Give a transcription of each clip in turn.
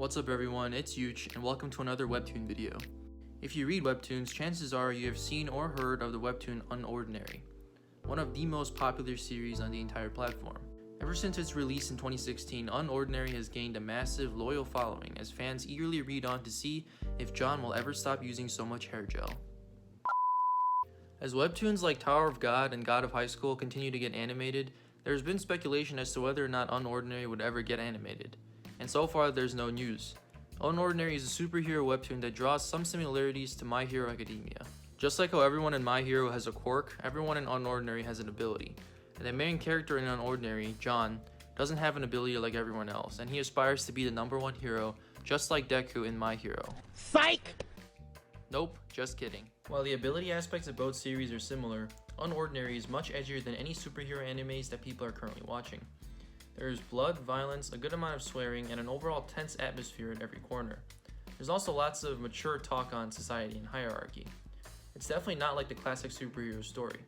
What's up everyone, it's Yuch, and welcome to another Webtoon video. If you read Webtoons, chances are you have seen or heard of the Webtoon Unordinary, one of the most popular series on the entire platform. Ever since its release in 2016, Unordinary has gained a massive, loyal following as fans eagerly read on to see if John will ever stop using so much hair gel. As Webtoons like Tower of God and God of High School continue to get animated, there has been speculation as to whether or not Unordinary would ever get animated. And so far, there's no news. Unordinary is a superhero webtoon that draws some similarities to My Hero Academia. Just like how everyone in My Hero has a quirk, everyone in Unordinary has an ability. And the main character in Unordinary, John, doesn't have an ability like everyone else, and he aspires to be the #1 hero, just like Deku in My Hero. Psych! Nope, just kidding. While the ability aspects of both series are similar, Unordinary is much edgier than any superhero animes that people are currently watching. There is blood, violence, a good amount of swearing, and an overall tense atmosphere at every corner. There's also lots of mature talk on society and hierarchy. It's definitely not like the classic superhero story.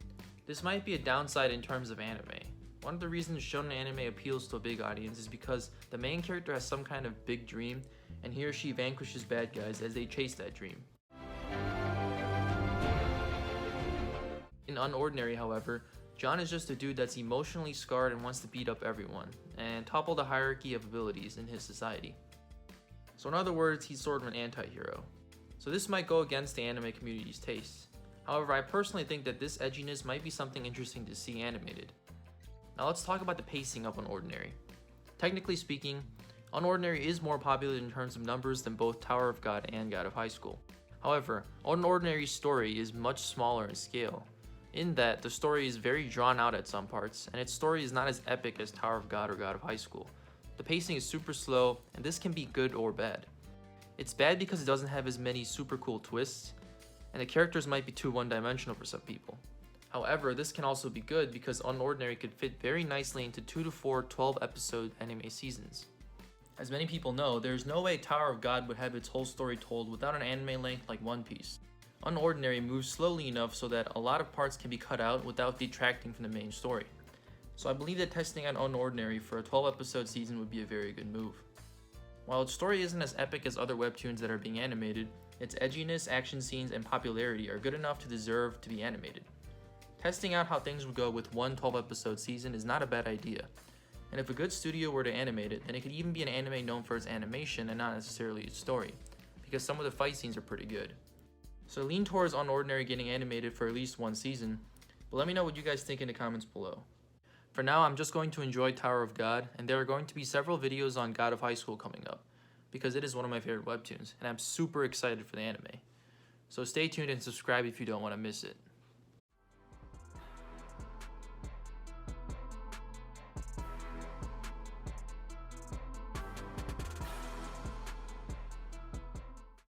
This might be a downside in terms of anime. One of the reasons shonen anime appeals to a big audience is because the main character has some kind of big dream, and he or she vanquishes bad guys as they chase that dream. In Unordinary, however, John is just a dude that's emotionally scarred and wants to beat up everyone, and topple the hierarchy of abilities in his society. So in other words, he's sort of an anti-hero. So this might go against the anime community's tastes. However, I personally think that this edginess might be something interesting to see animated. Now let's talk about the pacing of Unordinary. Technically speaking, Unordinary is more popular in terms of numbers than both Tower of God and God of High School. However, Unordinary's story is much smaller in scale, in that the story is very drawn out at some parts, and its story is not as epic as Tower of God or God of High School. The pacing is super slow, and this can be good or bad. It's bad because it doesn't have as many super cool twists, and the characters might be too one-dimensional for some people. However, this can also be good because Unordinary could fit very nicely into 2 to 4 12-episode anime seasons. As many people know, there's no way Tower of God would have its whole story told without an anime length like One Piece. Unordinary moves slowly enough so that a lot of parts can be cut out without detracting from the main story. So I believe that testing out Unordinary for a 12-episode season would be a very good move. While its story isn't as epic as other webtoons that are being animated, its edginess, action scenes, and popularity are good enough to deserve to be animated. Testing out how things would go with one 12-episode season is not a bad idea. And if a good studio were to animate it, then it could even be an anime known for its animation and not necessarily its story, because some of the fight scenes are pretty good. So lean towards Unordinary getting animated for at least one season, but let me know what you guys think in the comments below. For now, I'm just going to enjoy Tower of God, and there are going to be several videos on God of High School coming up, because it is one of my favorite webtoons, and I'm super excited for the anime. So stay tuned and subscribe if you don't want to miss it.